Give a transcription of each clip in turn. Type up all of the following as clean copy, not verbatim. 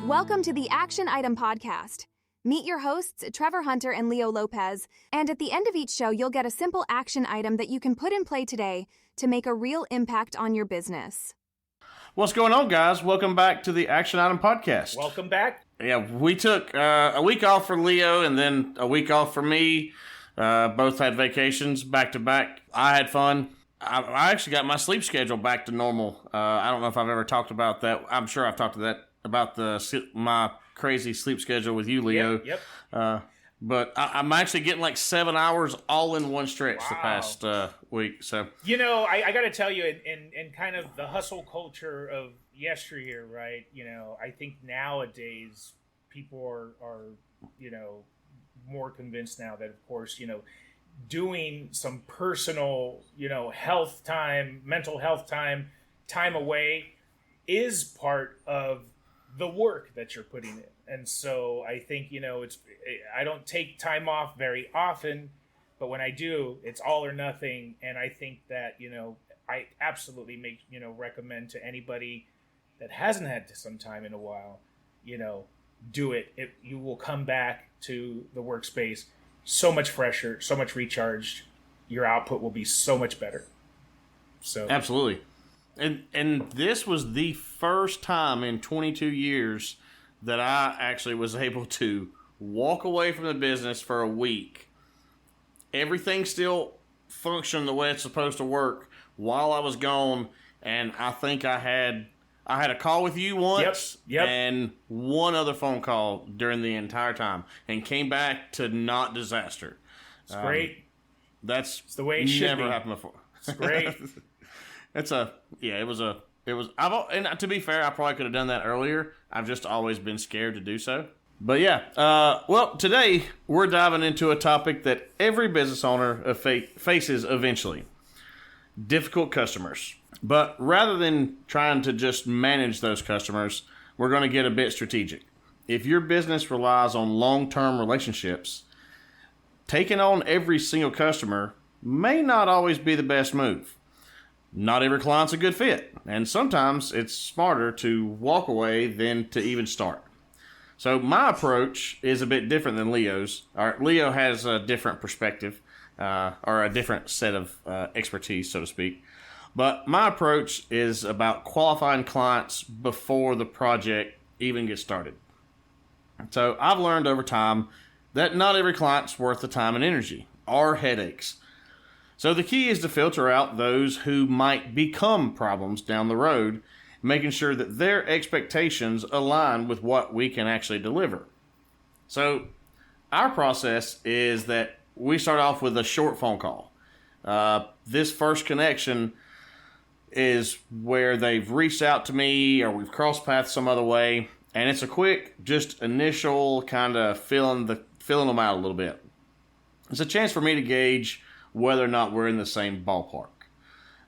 Welcome to the Action Item Podcast. Meet your hosts, Trevor Hunter and Leo Lopez, and at the end of each show, you'll get a simple action item that you can put in play today to make a real impact on your business. What's going on, guys? Welcome back to the Action Item Podcast. Welcome back. Yeah, we took a week off for Leo and then a week off for me. Both had vacations back to back. I had fun. I actually got my sleep schedule back to normal. I don't know if I've ever talked about that. I'm sure I've talked about my crazy sleep schedule with you, Leo. Yep. But I'm actually getting like 7 hours all in one stretch the Wow. past week. So I got to tell you, in kind of the hustle culture of yesteryear, right? I think nowadays people are more convinced now that, of course, doing some personal, health time, mental health time away is part of the work that you're putting in. And so I think, I don't take time off very often, but when I do, it's all or nothing. And I think that, I absolutely recommend to anybody that hasn't had some time in a while, do it. You will come back to the workspace so much fresher, so much recharged. Your output will be so much better. So absolutely. And this was the first time in 22 years that I actually was able to walk away from the business for a week. Everything still functioned the way it's supposed to work while I was gone, and I think I had a call with you once and one other phone call during the entire time, and came back to not disaster. It's great. It's the way it should never be. happened before. It's great. And to be fair, I probably could have done that earlier. I've just always been scared to do so. But yeah, today we're diving into a topic that every business owner faces eventually: difficult customers. But rather than trying to just manage those customers, we're going to get a bit strategic. If your business relies on long-term relationships, taking on every single customer may not always be the best move. Not every client's a good fit, and sometimes it's smarter to walk away than to even start. So my approach is a bit different than Leo's. Leo has a different perspective, or a different set of expertise, so to speak. But my approach is about qualifying clients before the project even gets started. So I've learned over time that not every client's worth the time and energy, or headaches. So the key is to filter out those who might become problems down the road, making sure that their expectations align with what we can actually deliver. So our process is that we start off with a short phone call. This first connection is where they've reached out to me or we've crossed paths some other way, and it's a quick, just initial kind of feeling them out a little bit. It's a chance for me to gauge whether or not we're in the same ballpark.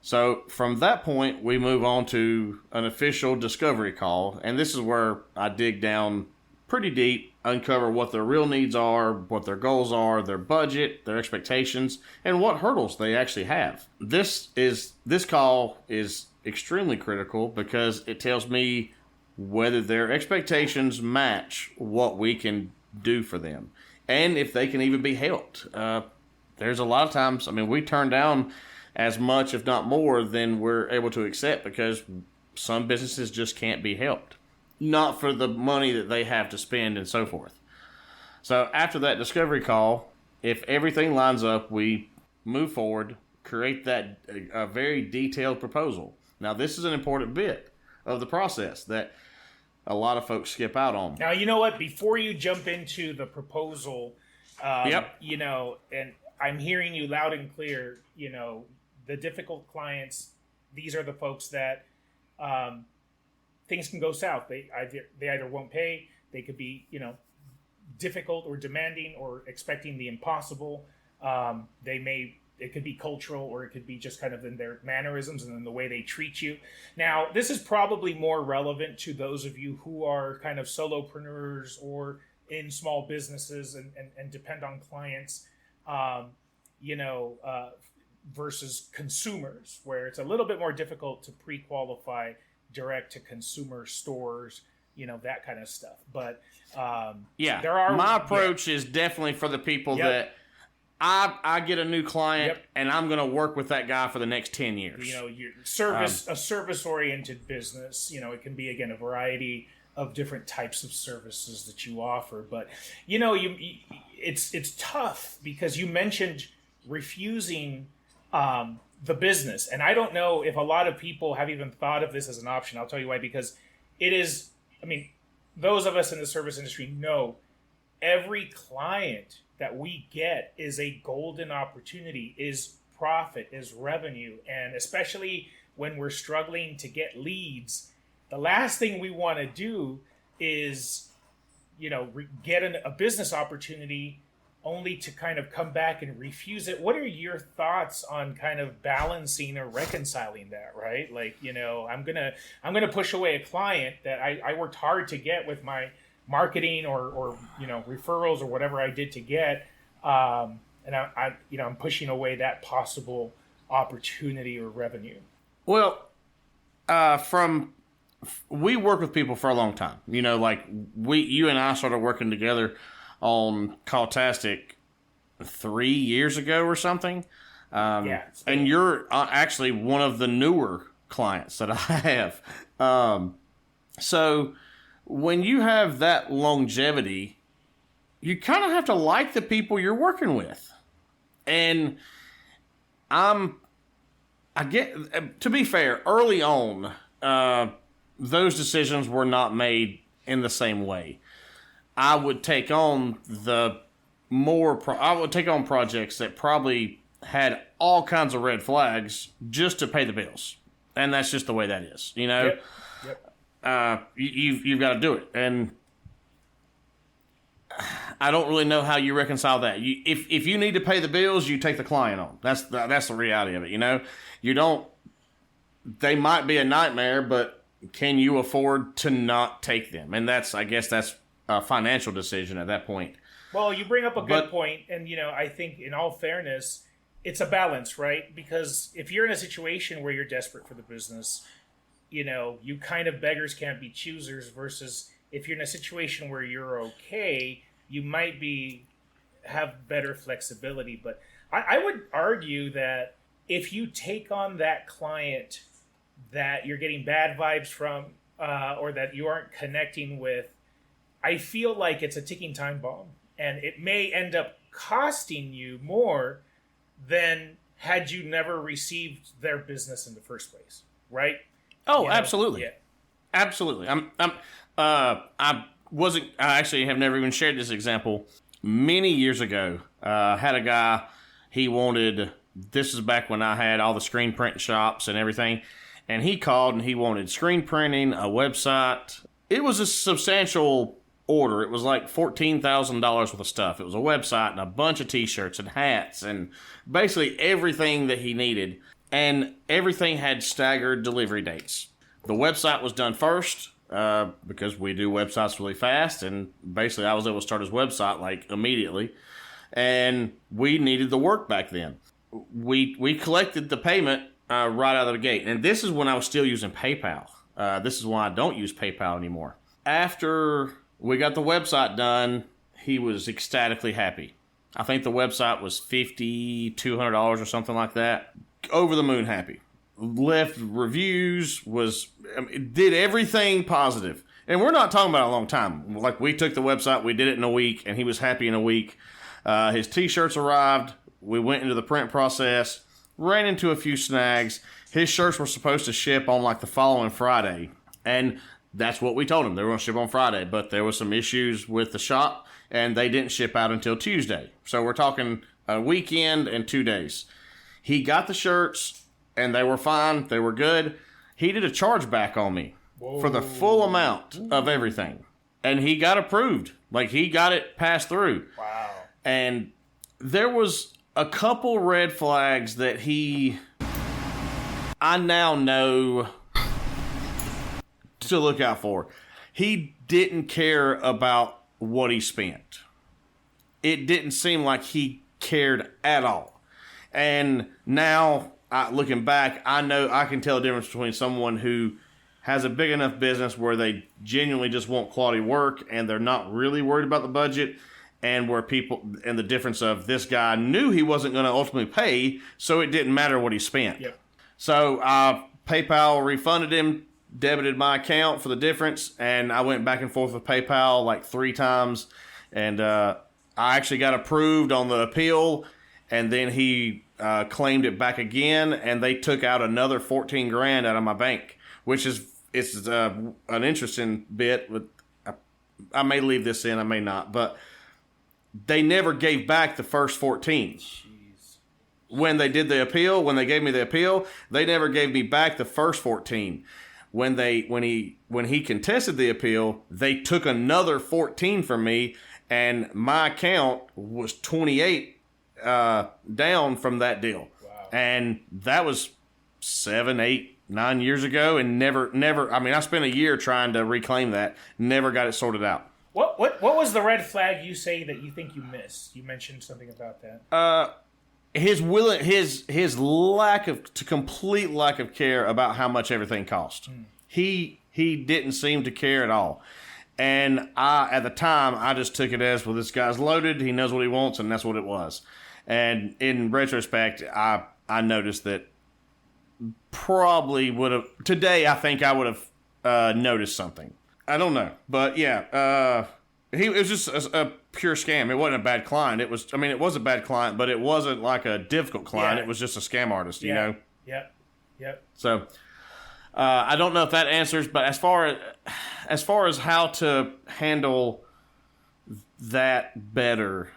So from that point, we move on to an official discovery call, and this is where I dig down pretty deep, uncover what their real needs are, what their goals are, their budget, their expectations, and what hurdles they actually have. This call is extremely critical because it tells me whether their expectations match what we can do for them, and if they can even be helped. There's a lot of times, we turn down as much, if not more, than we're able to accept because some businesses just can't be helped. Not for the money that they have to spend and so forth. So after that discovery call, if everything lines up, we move forward, create a very detailed proposal. Now, this is an important bit of the process that a lot of folks skip out on. Now, you know what? Before you jump into the proposal, and I'm hearing you loud and clear, the difficult clients, these are the folks that things can go south. They either won't pay, they could be, difficult or demanding or expecting the impossible. It could be cultural, or it could be just kind of in their mannerisms and in the way they treat you. Now, this is probably more relevant to those of you who are kind of solopreneurs or in small businesses and depend on clients, versus consumers, where it's a little bit more difficult to pre-qualify direct to consumer stores, that kind of stuff. But yeah, there are my approach is definitely for the people that I get a new client and I'm going to work with that guy for the next 10 years. Your a service-oriented business, it can be, again, a variety of different types of services that you offer. But, it's tough because you mentioned refusing the business. And I don't know if a lot of people have even thought of this as an option. I'll tell you why, because it is, those of us in the service industry know every client that we get is a golden opportunity, is profit, is revenue. And especially when we're struggling to get leads, the last thing we want to do is, get a business opportunity only to kind of come back and refuse it. What are your thoughts on kind of balancing or reconciling that, right? Like, I'm gonna push away a client that I worked hard to get with my marketing or referrals or whatever I did to get, and I'm pushing away that possible opportunity or revenue. Well, we work with people for a long time. You and I started working together on Calltastic 3 years ago or something. And you're actually one of the newer clients that I have. So when you have that longevity, you kind of have to like the people you're working with. And to be fair, early on, those decisions were not made in the same way. I would take on projects that probably had all kinds of red flags just to pay the bills. And that's just the way that is, Yep. You've got to do it. And I don't really know how you reconcile that. If you need to pay the bills, you take the client on. That's the reality of it, they might be a nightmare, but can you afford to not take them? And I guess that's a financial decision at that point. Well, you bring up a good point, and I think in all fairness, it's a balance, right? Because if you're in a situation where you're desperate for the business, you kind of beggars can't be choosers, versus if you're in a situation where you're okay, you might have better flexibility. But I would argue that if you take on that client that you're getting bad vibes from, or that you aren't connecting with, I feel like it's a ticking time bomb, and it may end up costing you more than had you never received their business in the first place, right? Oh, absolutely. Yeah. Absolutely. I actually have never even shared this example. Many years ago, had a guy, this is back when I had all the screen print shops and everything, and he called and he wanted screen printing, a website. It was a substantial order. It was like $14,000 worth of stuff. It was a website and a bunch of t-shirts and hats and basically everything that he needed. And everything had staggered delivery dates. The website was done first because we do websites really fast. And basically I was able to start his website like immediately. And we needed the work back then. We collected the payment right out of the gate. And this is when I was still using PayPal. This is why I don't use PayPal anymore. After we got the website done, he was ecstatically happy. I think the website was $5,200 or something like that. Over the moon happy. Left reviews, did everything positive. And we're not talking about a long time. Like, we took the website, we did it in a week, and he was happy in a week. His t-shirts arrived. We went into the print process, ran into a few snags. His shirts were supposed to ship on like the following Friday. And that's what we told him. They were going to ship on Friday, but there was some issues with the shop, and they didn't ship out until Tuesday. So we're talking a weekend and 2 days. He got the shirts, and they were fine. They were good. He did a chargeback on me for the full amount of everything. And he got approved. Like, he got it passed through. Wow. And there was a couple red flags that I now know to look out for. He didn't care about what he spent. It didn't seem like he cared at all. And now, looking back, I know I can tell the difference between someone who has a big enough business where they genuinely just want quality work and they're not really worried about the budget, and where people, and the difference of this guy knew he wasn't going to ultimately pay, so it didn't matter what he spent. Yep. So PayPal refunded him, debited my account for the difference, and I went back and forth with PayPal like 3 times, and I actually got approved on the appeal, and then he claimed it back again, and they took out another $14,000 out of my bank, which is an interesting bit. I may leave this in, I may not, but they never gave back the first 14. Jeez. When they did the appeal, when they gave me the appeal, they never gave me back the first 14. When he contested the appeal, they took another 14 from me, and my account was 28 down from that deal. Wow. And that was 7, 8, 9 years ago, and never. I mean, I spent a year trying to reclaim that. Never got it sorted out. What was the red flag you say that you think you missed? You mentioned something about that. His complete lack of care about how much everything cost. He didn't seem to care at all. And at the time, I just took it as, well, this guy's loaded. He knows what he wants, and that's what it was. And in retrospect, I noticed that probably would have, today I think I would have noticed something. I don't know. But yeah, it was just a pure scam. It wasn't a bad client. It was a bad client, but it wasn't like a difficult client. Yeah. It was just a scam artist, you know? Yep. So I don't know if that answers, but as far as how to handle that better,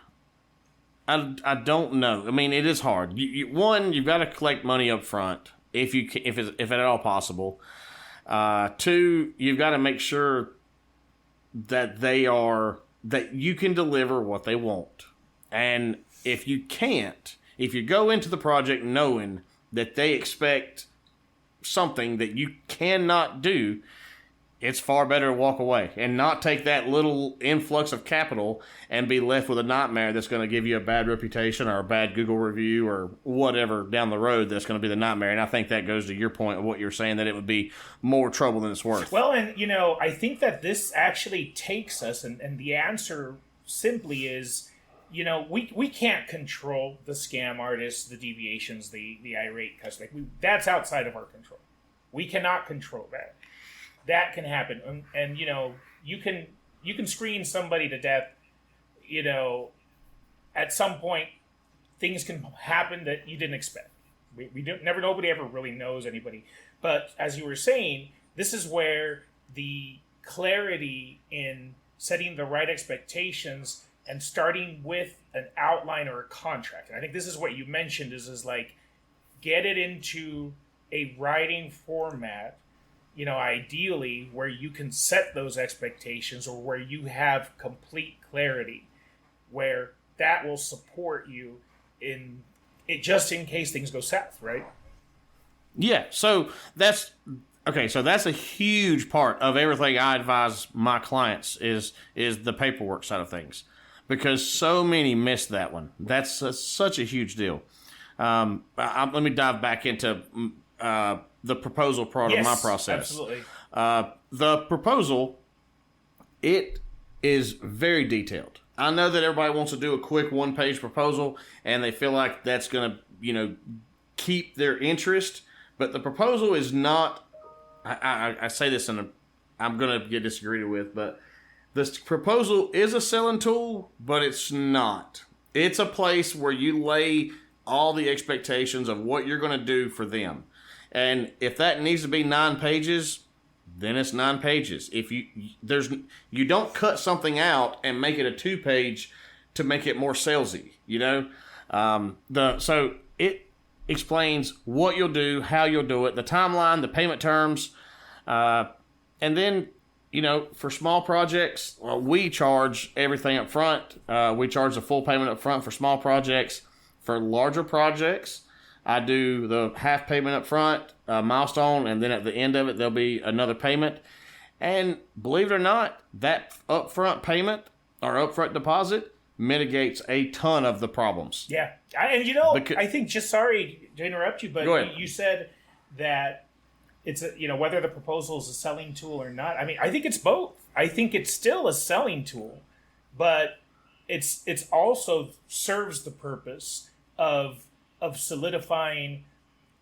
I don't know. I mean, it is hard. You've got to collect money up front if at all possible. 2, you've got to make sure that that you can deliver what they want. And if you can't, if you go into the project knowing that they expect something that you cannot do, it's far better to walk away and not take that little influx of capital and be left with a nightmare that's going to give you a bad reputation or a bad Google review or whatever down the road that's going to be the nightmare. And I think that goes to your point of what you're saying, that it would be more trouble than it's worth. Well, and, I think that this actually takes us, and the answer simply is, we can't control the scam artists, the deviations, the irate customer. That's outside of our control. We cannot control that. That can happen, and you can screen somebody to death. At some point, things can happen that you didn't expect. We don't, never. Nobody ever really knows anybody. But as you were saying, this is where the clarity in setting the right expectations and starting with an outline or a contract. And I think this is what you mentioned is like, get it into a writing format, ideally where you can set those expectations or where you have complete clarity, where that will support you in it just in case things go south, right? Yeah, so that's a huge part of everything I advise my clients is the paperwork side of things, because so many miss that one. That's such a huge deal. Let me dive back into the proposal part of my process. Absolutely. The proposal, it is very detailed. I know that everybody wants to do a quick 1-page proposal, and they feel like that's going to, keep their interest. But the proposal is not. I say this I'm going to get disagreed with, but this proposal is a selling tool, but it's not. It's a place where you lay all the expectations of what you're going to do for them. And if that needs to be 9 pages, then it's 9 pages. If you don't cut something out and make it a 2-page to make it more salesy, so it explains what you'll do, how you'll do it, the timeline, the payment terms, and then for small projects, we charge everything up front. We charge the full payment up front for small projects. For larger projects, I do the half payment up front, milestone, and then at the end of it, there'll be another payment. And believe it or not, that upfront payment or upfront deposit mitigates a ton of the problems. Yeah. And I think, just sorry to interrupt you, but you said that whether the proposal is a selling tool or not. I mean, I think it's both. I think it's still a selling tool, but it's also serves the purpose of solidifying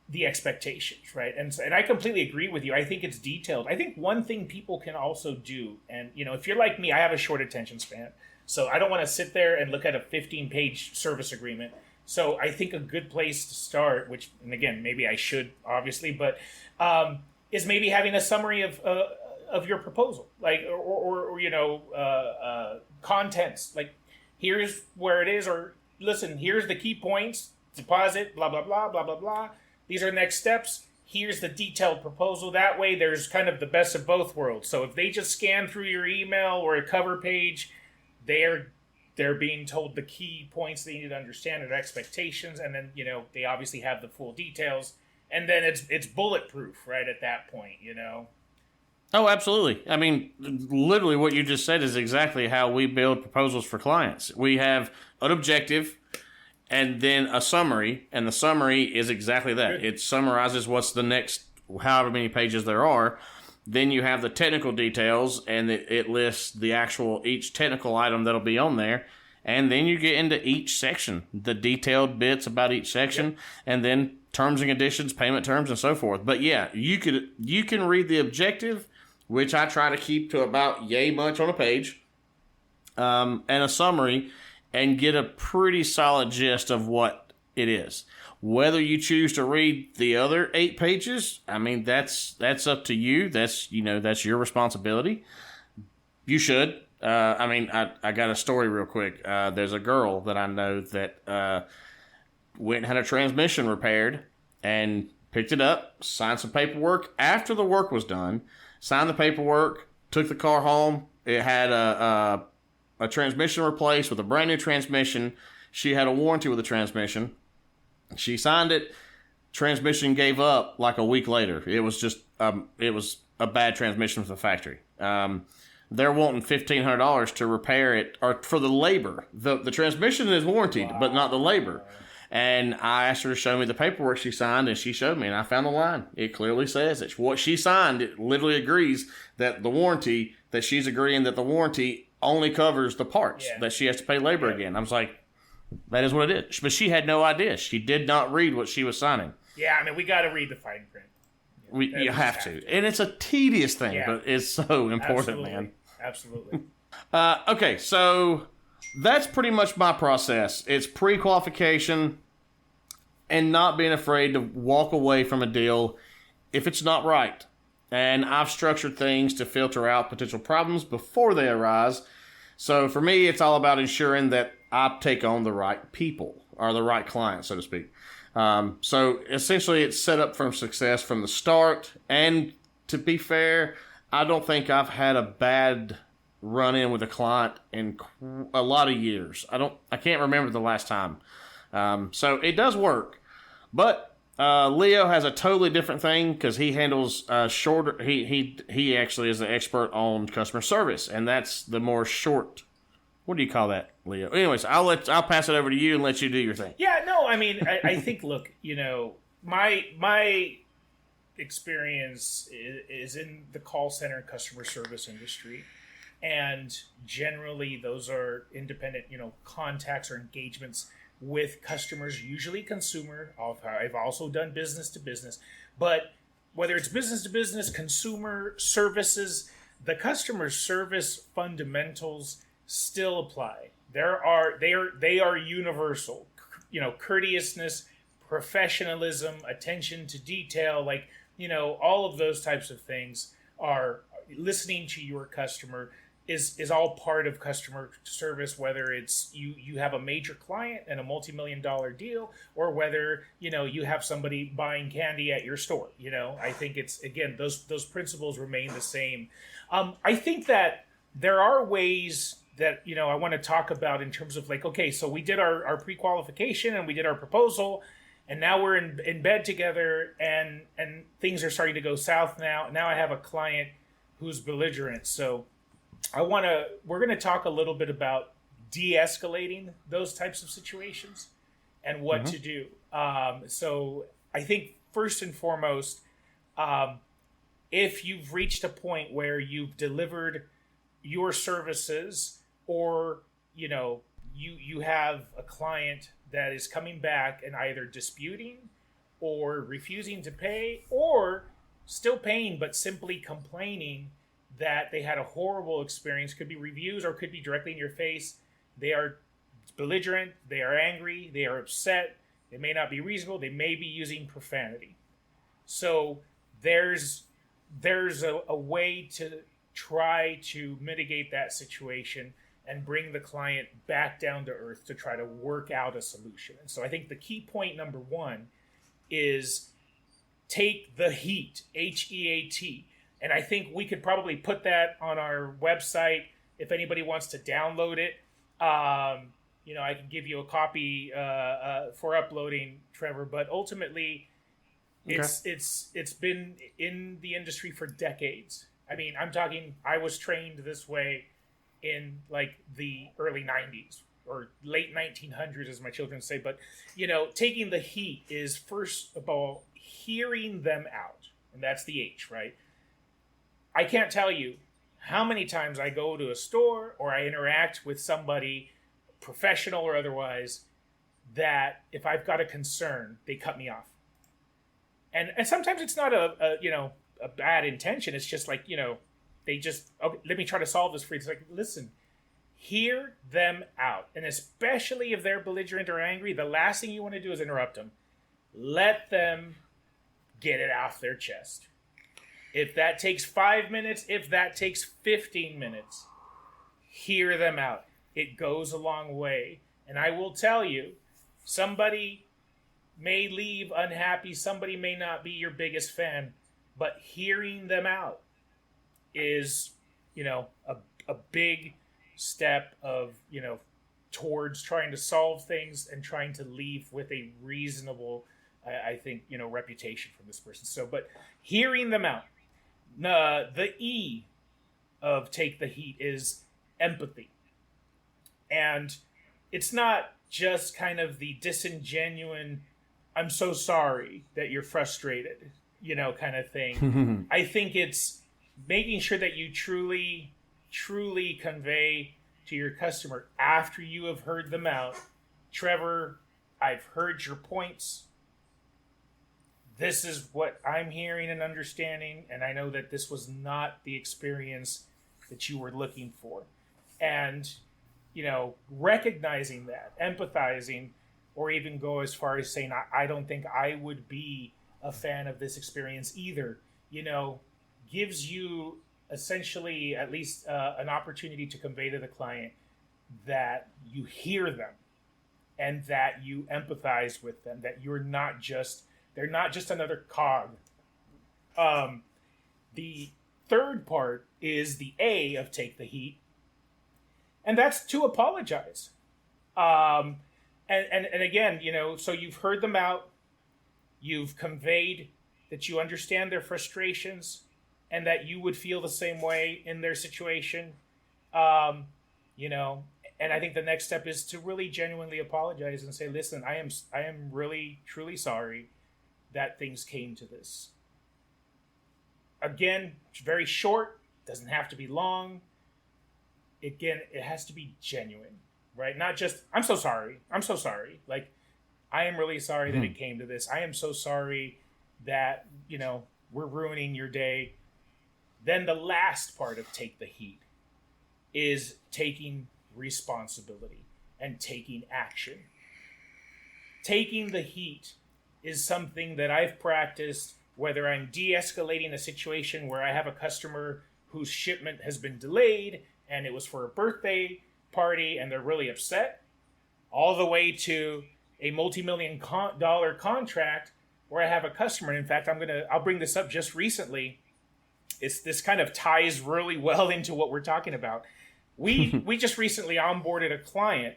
the expectations, right? And I completely agree with you. I think it's detailed. I think one thing people can also do, and if you're like me, I have a short attention span, so I don't want to sit there and look at a 15-page service agreement. So I think a good place to start, and again, maybe I should, obviously, but is maybe having a summary of your proposal, like or contents, like here's where it is, or listen, here's the key points, deposit, blah blah blah blah blah blah. These are next steps. Here's the detailed proposal. That way, there's kind of the best of both worlds. So if they just scan through your email or a cover page, they're being told the key points they need to understand and expectations, and then they obviously have the full details, and then it's bulletproof right at that point. Oh, absolutely. I mean, literally what you just said is exactly how we build proposals for clients. We have an objective and then a summary, and the summary is exactly that. Good. It summarizes what's the next however many pages there are. Then you have the technical details, and it lists each technical item that'll be on there. And then you get into each section, the detailed bits about each section, and then terms and conditions, payment terms, and so forth. But yeah, you can read the objective, which I try to keep to about yay much on a page, and a summary, and get a pretty solid gist of what it is. Whether you choose to read the other 8 pages, I mean, that's up to you. That's your responsibility. You should. I got a story real quick. There's a girl that I know that went and had a transmission repaired and picked it up, signed some paperwork. After the work was done, signed the paperwork, took the car home. It had a transmission replaced with a brand new transmission. She had a warranty with the transmission. She signed it. Transmission gave up like a week later. It was just it was a bad transmission from the factory. They're wanting $1,500 to repair it, or for the labor. The transmission is warranted, but not the labor. And I asked her to show me the paperwork she signed, and she showed me, and I found the line. It clearly says it. What she signed, it literally agrees that she's agreeing that the warranty only covers the parts, that she has to pay labor again. I was like, that is what it is. But she had no idea. She did not read what she was signing. Yeah, I mean, we got to read the fine print. You have to. And it's a tedious thing, but it's so important, Absolutely. Man. Absolutely. Okay, so that's pretty much my process. It's pre-qualification and not being afraid to walk away from a deal if it's not right. And I've structured things to filter out potential problems before they arise. So for me, it's all about ensuring that I take on the right people, or the right clients, so to speak. So essentially, it's set up for success from the start. And to be fair, I don't think I've had a bad run-in with a client in a lot of years. I can't remember the last time. So it does work. But Leo has a totally different thing because he handles shorter. He actually is the expert on customer service, and that's the more short. What do you call that, Leo? Anyways, I'll pass it over to you and let you do your thing. Yeah, no, I mean, I think, look, my experience is in the call center customer service industry, and generally those are independent, contacts or engagements with customers, usually consumer. I've also done business to business, but whether it's business to business, consumer services, the customer service fundamentals still apply. They are universal. Courteousness, professionalism, attention to detail, all of those types of things are listening to your customer is all part of customer service, whether it's you have a major client and a multi-million-dollar deal, or whether you have somebody buying candy at your store. I think it's, again, those principles remain the same. I think that there are ways that I want to talk about in terms of okay, so we did our pre-qualification and we did our proposal, and now we're in bed together, and things are starting to go south now. Now I have a client who's belligerent, so we're going to talk a little bit about de-escalating those types of situations and what to do. So I think first and foremost, if you've reached a point where you've delivered your services, or you have a client that is coming back and either disputing or refusing to pay, or still paying but simply complaining that they had a horrible experience. Could be reviews or could be directly in your face. They are belligerent, they are angry, they are upset, they may not be reasonable, they may be using profanity. So there's a way to try to mitigate that situation and bring the client back down to earth to try to work out a solution. And so I think the key point number one is take the heat, HEAT. And I think we could probably put that on our website if anybody wants to download it. I can give you a copy for uploading, Trevor. But ultimately, it's been in the industry for decades. I mean, I was trained this way in like the early 90s or late 1900s, as my children say. But, taking the heat is, first of all, hearing them out. And that's the H, right? I can't tell you how many times I go to a store or I interact with somebody, professional or otherwise, that if I've got a concern, they cut me off. And sometimes it's not a bad intention. It's just like, they just, okay, let me try to solve this for you. It's like, listen, hear them out. And especially if they're belligerent or angry, the last thing you want to do is interrupt them. Let them get it off their chest. If that takes 5 minutes, if that takes 15 minutes, hear them out. It goes a long way. And I will tell you, somebody may leave unhappy, somebody may not be your biggest fan, but hearing them out is, a big step of, towards trying to solve things and trying to leave with a reasonable, I think, reputation from this person. So, but hearing them out. The E of take the heat is empathy. And it's not just kind of the disingenuine, I'm so sorry that you're frustrated, kind of thing. I think it's making sure that you truly, truly convey to your customer after you have heard them out, Trevor, I've heard your points. This is what I'm hearing and understanding, and I know that this was not the experience that you were looking for. And, recognizing that, empathizing, or even go as far as saying, I don't think I would be a fan of this experience either, gives you essentially at least an opportunity to convey to the client that you hear them and that you empathize with them, that they're not just another cog. The third part is the A of take the heat, and that's to apologize. And again, so you've heard them out, you've conveyed that you understand their frustrations and that you would feel the same way in their situation. And I think the next step is to really genuinely apologize and say, listen, I am really, truly sorry that things came to this. Again, it's very short, doesn't have to be long. Again, it has to be genuine, right? Not just, I'm so sorry. Like, I am really sorry that it came to this. I am so sorry that, we're ruining your day. Then the last part of take the heat is taking responsibility and taking action. Taking the heat is something that I've practiced, whether I'm de-escalating a situation where I have a customer whose shipment has been delayed and it was for a birthday party and they're really upset, all the way to a multi-million dollar contract where I have a customer. And in fact, I'll bring this up just recently. This kind of ties really well into what we're talking about. We just recently onboarded a client,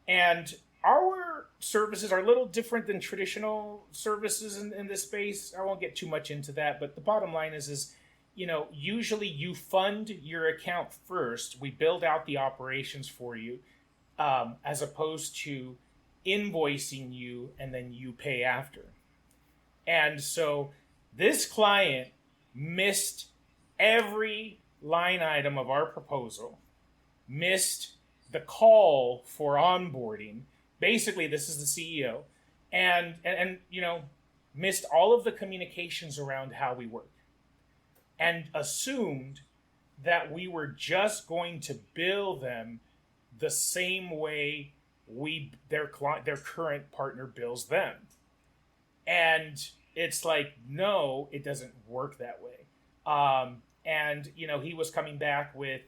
and our services are a little different than traditional services in this space. I won't get too much into that, but the bottom line is usually you fund your account first. We build out the operations for you, as opposed to invoicing you and then you pay after. And so this client missed every line item of our proposal, missed the call for onboarding. Basically, this is the CEO, and missed all of the communications around how we work, and assumed that we were just going to bill them the same way their current partner bills them. And it's like, no, it doesn't work that way. And he was coming back with,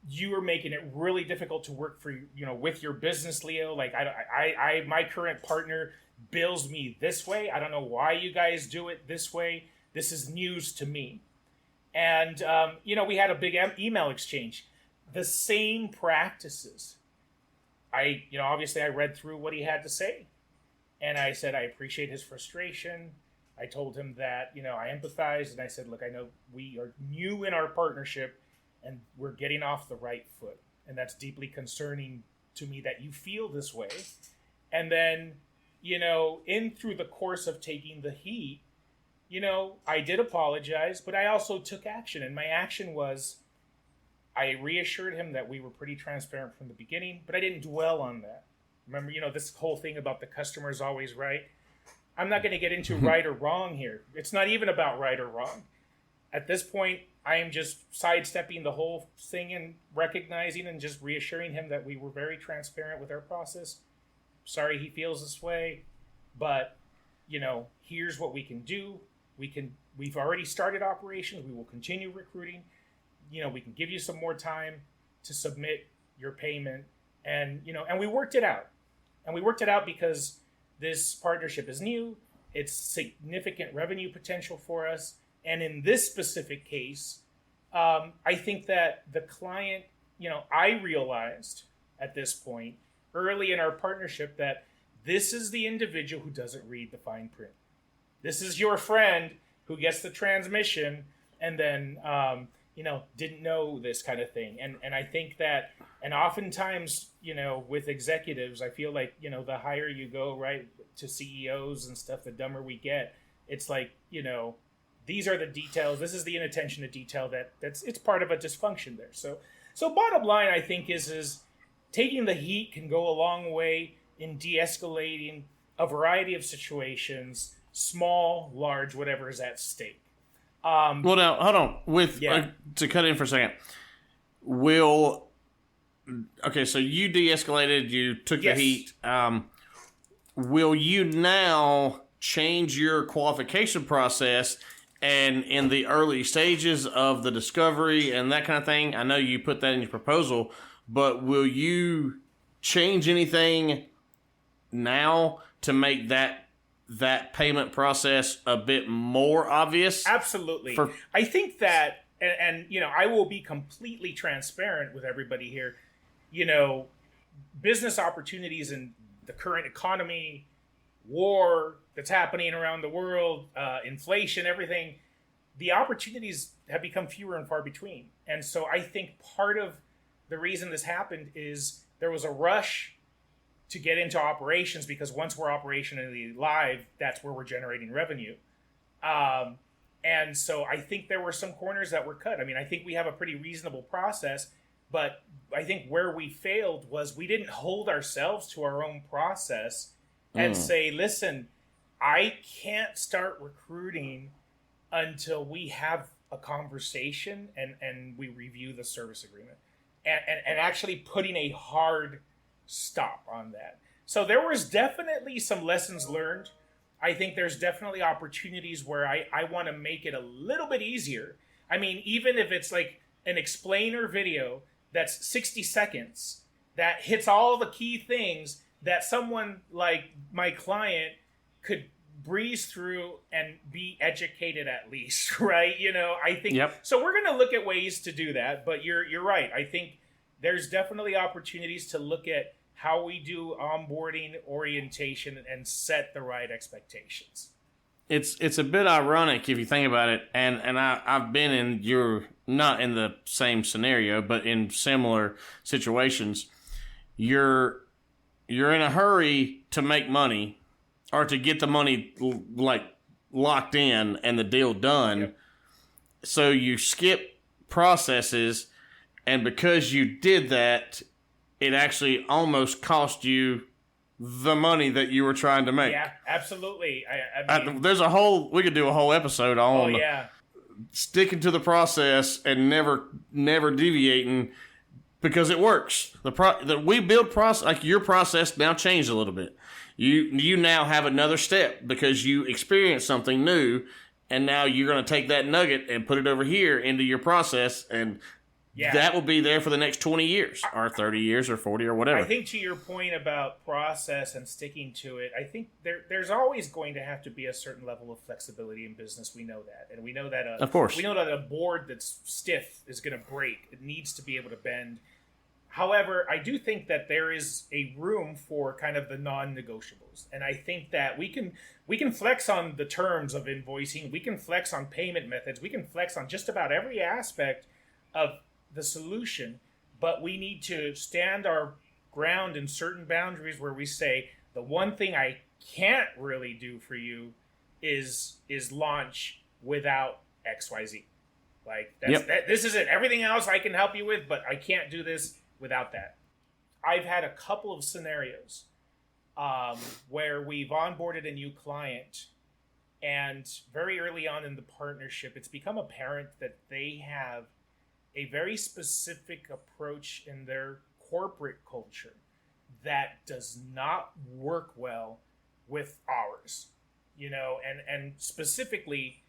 you are making it really difficult to work for, with your business, Leo. Like, my current partner bills me this way. I don't know why you guys do it this way. This is news to me. And, we had a big email exchange. The same practices. Obviously I read through what he had to say. And I said, I appreciate his frustration. I told him that, I empathized. And I said, look, I know we are new in our partnership and we're getting off the right foot. And that's deeply concerning to me that you feel this way. And then, through the course of taking the heat, I did apologize, but I also took action. And my action was, I reassured him that we were pretty transparent from the beginning, but I didn't dwell on that. Remember, this whole thing about the customer is always right. I'm not going to get into right or wrong here. It's not even about right or wrong. At this point, I am just sidestepping the whole thing and recognizing and just reassuring him that we were very transparent with our process. Sorry he feels this way, but, here's what we can do. We've already started operations. We will continue recruiting. We can give you some more time to submit your payment. And, and we worked it out. And we worked it out because this partnership is new. It's significant revenue potential for us. And in this specific case, I think that the client, I realized at this point, early in our partnership, that this is the individual who doesn't read the fine print. This is your friend who gets the transmission and then, didn't know this kind of thing. And I think that, and oftentimes, with executives, I feel like, the higher you go, right, to CEOs and stuff, the dumber we get. It's like, these are the details. This is the inattention to detail it's part of a dysfunction there. So bottom line, I think, is taking the heat can go a long way in de-escalating a variety of situations, small, large, whatever is at stake. Well, now, hold on. To cut in for a second. So you de-escalated, you took the heat. Will you now change your qualification process and in the early stages of the discovery and that kind of thing? I know you put that in your proposal, but will you change anything now to make that payment process a bit more obvious? Absolutely. I think that, and I will be completely transparent with everybody here. Business opportunities in the current economy, war that's happening around the world, inflation, everything, the opportunities have become fewer and far between. And so I think part of the reason this happened is there was a rush to get into operations, because once we're operationally live, that's where we're generating revenue. And so I think there were some corners that were cut. I mean, I think we have a pretty reasonable process, but I think where we failed was we didn't hold ourselves to our own process and say, listen, I can't start recruiting until we have a conversation and we review the service agreement. And actually putting a hard stop on that. So there was definitely some lessons learned. I think there's definitely opportunities where I want to make it a little bit easier. I mean, even if it's like an explainer video that's 60 seconds that hits all the key things that someone like my client could breeze through and be educated at least, right? I think, So we're going to look at ways to do that, but you're right. I think there's definitely opportunities to look at how we do onboarding, orientation, and set the right expectations. It's a bit ironic if you think about it, and I've been in not in the same scenario, but in similar situations. You're in a hurry to make money or to get the money like locked in and the deal done. Yep. So you skip processes, and because you did that, it actually almost cost you the money that you were trying to make. Yeah, absolutely. I mean, we could do a whole episode on sticking to the process and never deviating, because it works. We build process, like your process now changed a little bit. You now have another step because you experienced something new, and now you're going to take that nugget and put it over here into your process, and that will be there for the next 20 years or 30 years or 40 or whatever. I think to your point about process and sticking to it, I think there's always going to have to be a certain level of flexibility in business. We know that. And we know that of course. We know that a board that's stiff is going to break. It needs to be able to bend. However, I do think that there is a room for kind of the non-negotiables. And I think that we can flex on the terms of invoicing. We can flex on payment methods. We can flex on just about every aspect of the solution. But we need to stand our ground in certain boundaries where we say, the one thing I can't really do for you is launch without XYZ. Like, this is it. Everything else I can help you with, but I can't do this without that. I've had a couple of scenarios where we've onboarded a new client, and very early on in the partnership, it's become apparent that they have a very specific approach in their corporate culture that does not work well with ours, and specifically,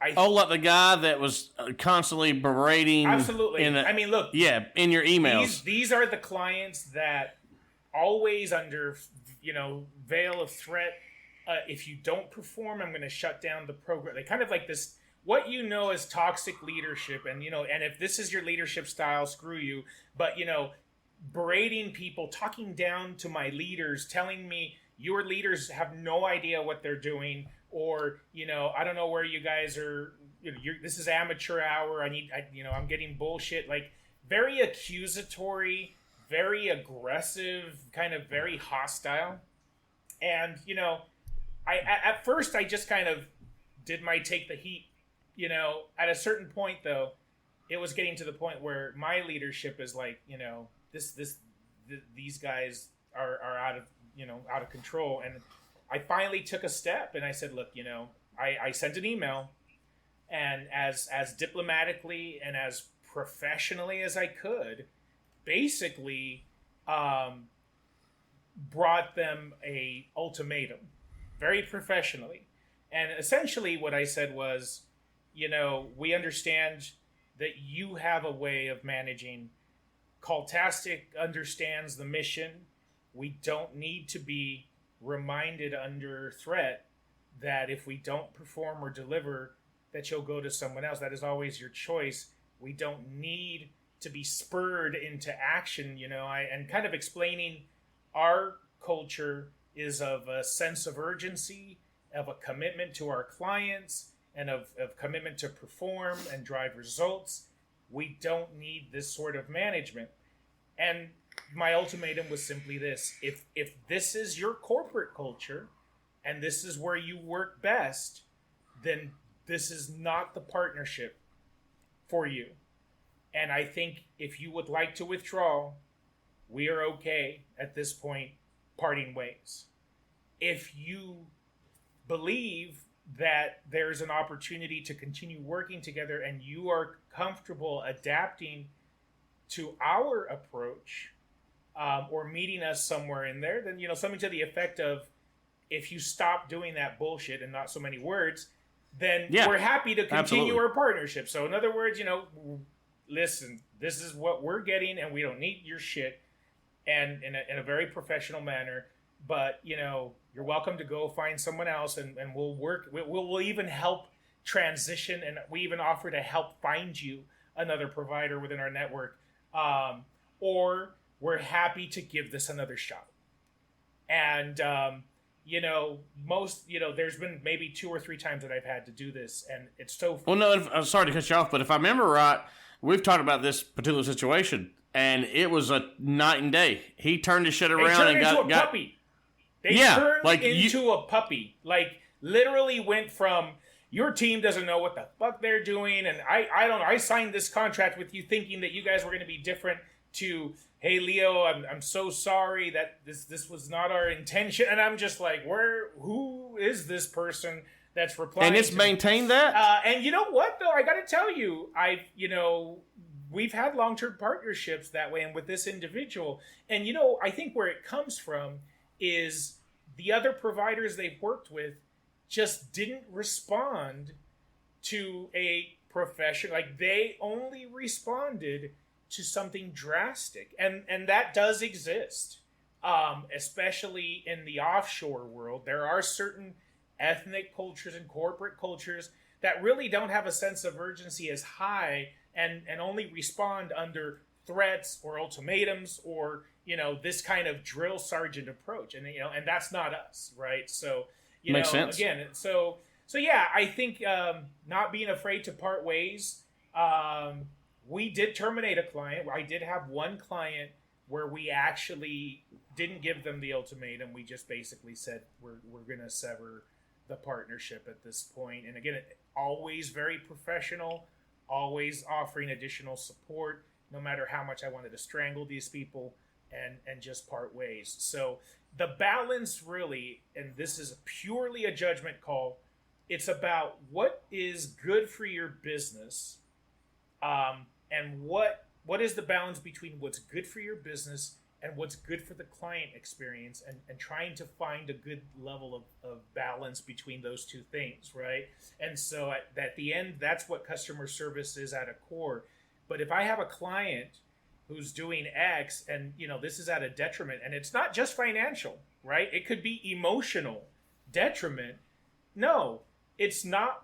like the guy that was constantly berating. Absolutely. Look. Yeah, in your emails. These are the clients that always under, veil of threat. If you don't perform, I'm going to shut down the program. They kind of like this, what as toxic leadership. And, and if this is your leadership style, screw you. But, berating people, talking down to my leaders, telling me your leaders have no idea what they're doing. Or, I don't know where you guys are, this is amateur hour. I'm getting bullshit. Like, very accusatory, very aggressive, kind of very hostile. And, at first I just kind of did my take the heat, at a certain point though, it was getting to the point where my leadership is like, these guys are out of control. And I finally took a step and I said, look, I sent an email, and as diplomatically and as professionally as I could, basically brought them a ultimatum, very professionally. And essentially what I said was, we understand that you have a way of managing. Cultastic understands the mission. We don't need to be reminded under threat that if we don't perform or deliver, that you'll go to someone else. That is always your choice. We don't need to be spurred into action, and kind of explaining our culture is of a sense of urgency, of a commitment to our clients, and of commitment to perform and drive results. We don't need this sort of management. And my ultimatum was simply this: if this is your corporate culture and this is where you work best, then this is not the partnership for you. And I think if you would like to withdraw, we are okay at this point parting ways. If you believe that there's an opportunity to continue working together and you are comfortable adapting to our approach, or meeting us somewhere in there, then, something to the effect of, if you stop doing that bullshit and not so many words, then we're happy to continue our partnership. So in other words, listen, this is what we're getting and we don't need your shit, and in a very professional manner. But, you're welcome to go find someone else, and we'll work. We'll even help transition, and we even offer to help find you another provider within our network. Or we're happy to give this another shot. And, there's been maybe 2 or 3 times that I've had to do this, and it's so... Well, no, I'm sorry to cut you off, but if I remember right, we've talked about this particular situation, and it was a night and day. He turned his shit around and got... a puppy. They turned into a puppy. Like, literally went from, your team doesn't know what the fuck they're doing, and I don't know. I signed this contract with you thinking that you guys were going to be different. To, hey Leo, I'm so sorry that this was not our intention, and I'm just like, who is this person that's replying? And it's maintained that. And you know what though, I got to tell you, we've had long-term partnerships that way, and with this individual, and I think where it comes from is the other providers they've worked with just didn't respond to a profession. Like, they only responded to something drastic, and that does exist, especially in the offshore world. There are certain ethnic cultures and corporate cultures that really don't have a sense of urgency as high, and only respond under threats or ultimatums, or this kind of drill sergeant approach, and and that's not us, right? So Makes sense. Again, so yeah, I think not being afraid to part ways. We did terminate a client. I did have one client where we actually didn't give them the ultimatum. We just basically said we're going to sever the partnership at this point. And again, always very professional, always offering additional support, no matter how much I wanted to strangle these people and just part ways. So the balance really, and this is purely a judgment call, it's about what is good for your business, and what is the balance between what's good for your business and what's good for the client experience, and trying to find a good level of balance between those two things, right? And so at the end, that's what customer service is at a core. But if I have a client who's doing X, and this is at a detriment, and it's not just financial, right? It could be emotional detriment. No, it's not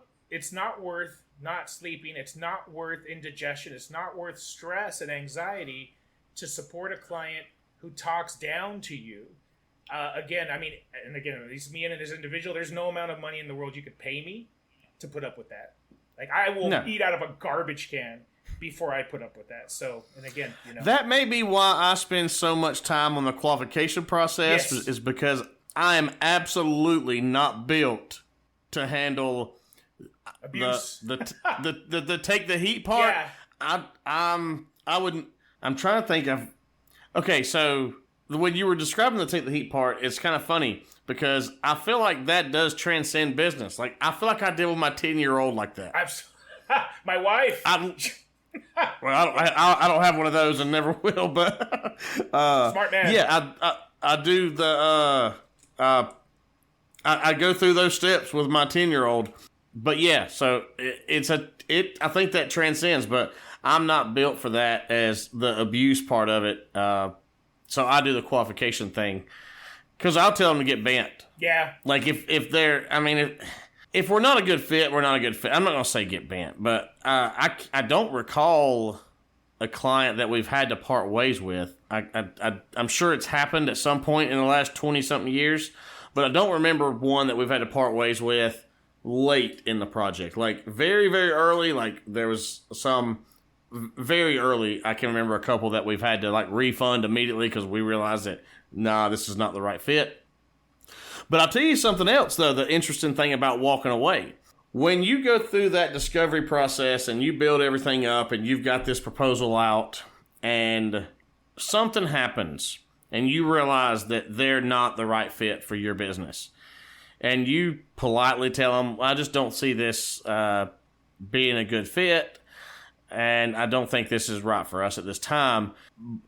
worth not sleeping. It's not worth indigestion. It's not worth stress and anxiety to support a client who talks down to you. Again, at least me and this individual, there's no amount of money in the world you could pay me to put up with that. Like, I will eat out of a garbage can before I put up with that. So, and again, that may be why I spend so much time on the qualification process. Yes. Is because I am absolutely not built to handle abuse. the take the heat part. Yeah. I'm trying to think of. Okay, so when you were describing the take the heat part, it's kind of funny because I feel like that does transcend business. Like, I feel like I deal with my 10-year-old like that. My wife. I don't have one of those and never will, but smart man. Yeah, I do the I go through those steps with my 10-year-old. But yeah, so I think that transcends, but I'm not built for that as the abuse part of it. So I do the qualification thing because I'll tell them to get bent. Yeah. Like if they're, if we're not a good fit, we're not a good fit. I'm not going to say get bent, but I don't recall a client that we've had to part ways with. I'm sure it's happened at some point in the last 20-something years, but I don't remember one that we've had to part ways with late in the project. Like, very, very early, like, there was some very early, I can remember a couple that we've had to, like, refund immediately because we realized that, this is not the right fit. But I'll tell you something else, though, the interesting thing about walking away. When you go through that discovery process and you build everything up and you've got this proposal out and something happens and you realize that they're not the right fit for your business, and you politely tell them, I just don't see this being a good fit, and I don't think this is right for us at this time.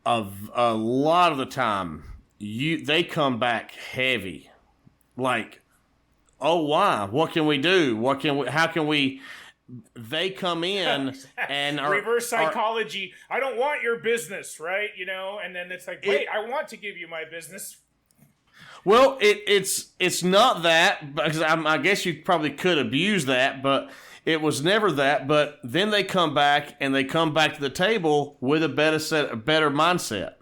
A lot of the time, they come back heavy. Like, oh, why? What can we do? How can we... They come in and are... Reverse psychology. I don't want your business, right? And then it's like, wait, I want to give you my business. Well, it's not that, because I guess you probably could abuse that, but it was never that. But then they come back and they come back to the table with a better mindset,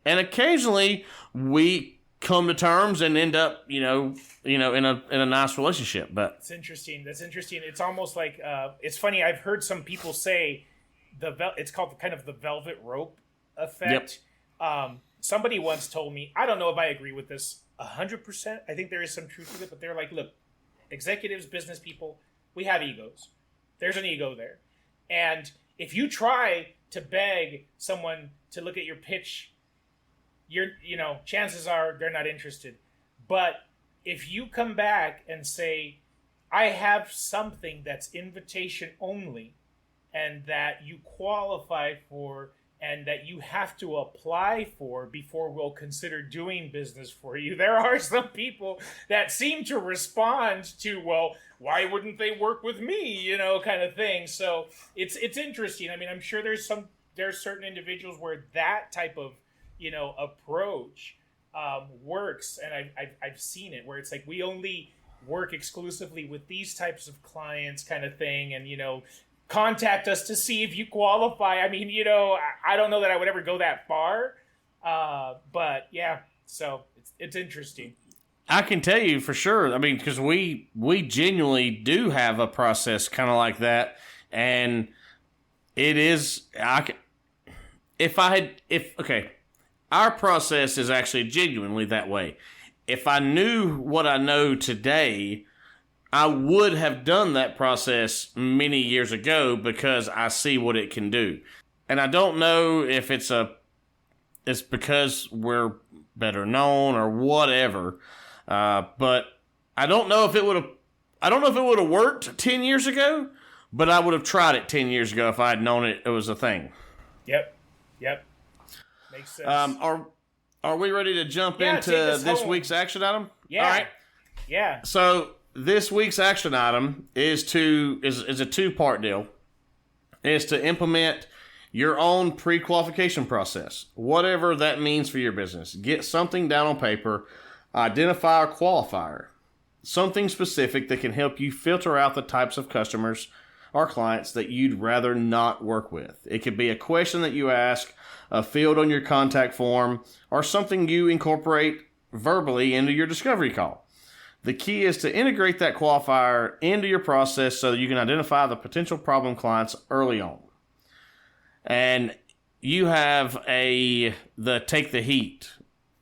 and occasionally we come to terms and end up, in a nice relationship. But it's interesting. That's interesting. It's almost like it's funny. I've heard some people say it's called kind of the velvet rope effect. Yep. Somebody once told me, I don't know if I agree with this 100%. I think there is some truth to it, but they're like, look, executives, business people, we have egos. There's an ego there. And if you try to beg someone to look at your pitch, chances are they're not interested. But if you come back and say, I have something that's invitation only and that you qualify for and that you have to apply for before we'll consider doing business for you, there are some people that seem to respond to, well, why wouldn't they work with me, kind of thing. So it's interesting. I mean, I'm sure there's certain individuals where that type of, approach works. And I've seen it where it's like, we only work exclusively with these types of clients kind of thing. And, contact us to see if you qualify. I mean, I don't know that I would ever go that far. But yeah, so it's interesting. I can tell you for sure. I mean, because we genuinely do have a process kind of like that. And it is, our process is actually genuinely that way. If I knew what I know today, I would have done that process many years ago because I see what it can do. And I don't know if it's because we're better known or whatever. But I don't know if it would have worked 10 years ago, but I would have tried it 10 years ago if I had known it was a thing. Yep. Makes sense. Are we ready to jump into this week's action item? Yeah. All right. Yeah. So this week's action item is a two-part deal. It's to implement your own pre-qualification process, whatever that means for your business. Get something down on paper, identify a qualifier, something specific that can help you filter out the types of customers or clients that you'd rather not work with. It could be a question that you ask, a field on your contact form, or something you incorporate verbally into your discovery call. The key is to integrate that qualifier into your process so that you can identify the potential problem clients early on. And you have the take the heat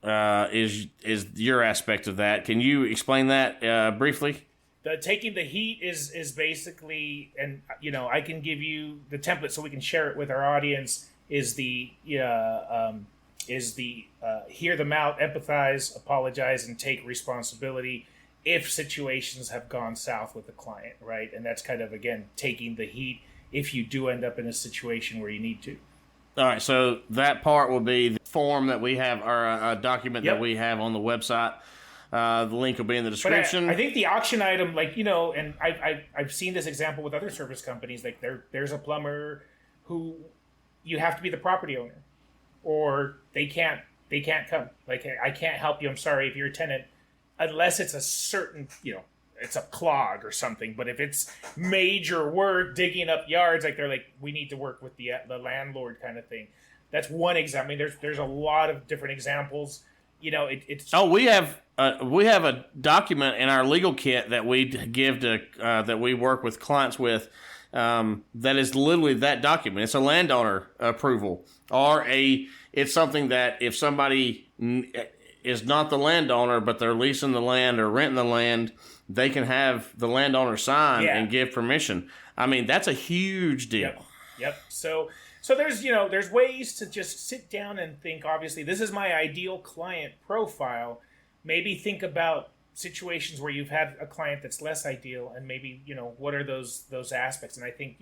is your aspect of that. Can you explain that briefly? The taking the heat is basically, and I can give you the template so we can share it with our audience. Is the hear them out, empathize, apologize, and take responsibility if situations have gone south with the client, right? And that's kind of, again, taking the heat if you do end up in a situation where you need to. All right, so that part will be the form that we have, or a document that we have on the website. The link will be in the description. But I think the auction item, and I've seen this example with other service companies. Like there's a plumber who you have to be the property owner, or they can't come. Like, I can't help you. I'm sorry if you're a tenant, unless it's a certain, it's a clog or something. But if it's major work, digging up yards, like they're like, we need to work with the landlord kind of thing. That's one example. I mean, there's a lot of different examples. It's we have a document in our legal kit that we give to that we work with clients with. That is literally that document. It's a landowner approval, or it's something that if somebody is not the landowner but they're leasing the land or renting the land, they can have the landowner sign and give permission. I mean, that's a huge deal. Yep. So there's ways to just sit down and think. Obviously, this is my ideal client profile. Maybe think about situations where you've had a client that's less ideal, and maybe what are those aspects. And I think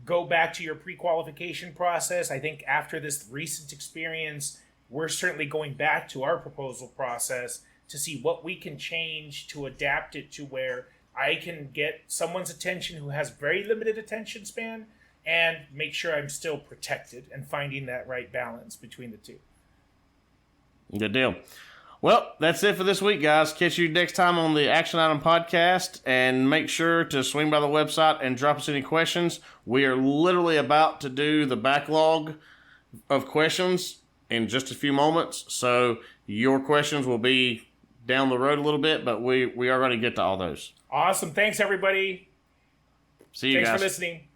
go back to your pre-qualification process. I think after this recent experience, we're certainly going back to our proposal process to see what we can change to adapt it to where I can get someone's attention who has very limited attention span and make sure I'm still protected, and finding that right balance between the two. Good deal. Well, that's it for this week, guys. Catch you next time on the Action Item Podcast, and make sure to swing by the website and drop us any questions. We are literally about to do the backlog of questions in just a few moments, so your questions will be down the road a little bit, but we are going to get to all those. Awesome. Thanks, everybody. See you guys. Thanks for listening.